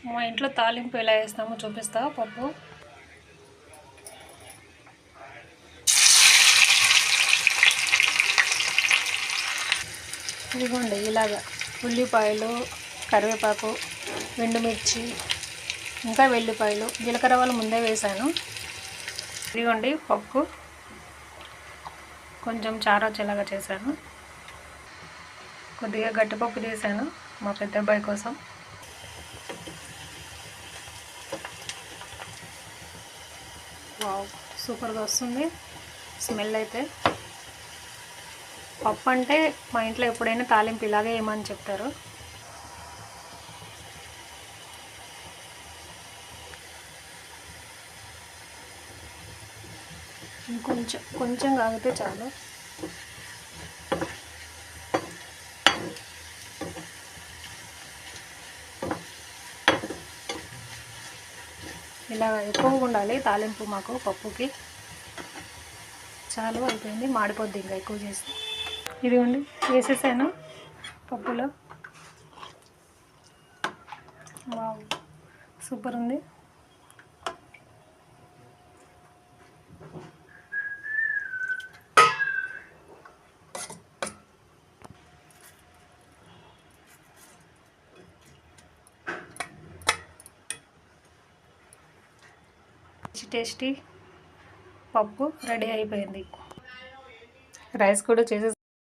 మా ఇంట్లో తాలింపు ఎలా వేస్తామో చూపిస్తా. పప్పు ఇదిగోండి ఇలాగా ఉల్లిపాయలు, కరివేపాకు, ఎండుమిర్చి, ఇంకా వెల్లిపాయలు, జీలకర్ర వాళ్ళు ముందే వేసాను. ఇదిగోండి పప్పు కొంచెం చారా చెలాగా చేశాను. కొద్దిగా గట్టిపప్పు చేశాను మా పెద్ద అబ్బాయి కోసం. వావ్, సూపర్గా వస్తుంది స్మెల్ అయితే. పప్పు అంటే మా ఇంట్లో ఎప్పుడైనా తాలింపు ఇలాగే ఏమని చెప్తారు. కొంచెం కాగితే చాలు. ఇలా ఎక్కువగా ఉండాలి తాలింపు మాకు పప్పుకి. చాలు, అయిపోయింది, మాడిపోద్ది ఇంకా ఎక్కువ చేసి. ఇదిగోండి వేసేసాను పప్పులో. వావ్, సూపర్ ఉంది. టేస్టీ పప్పు రెడీ అయిపోయింది. రైస్ కూడా చేసేసి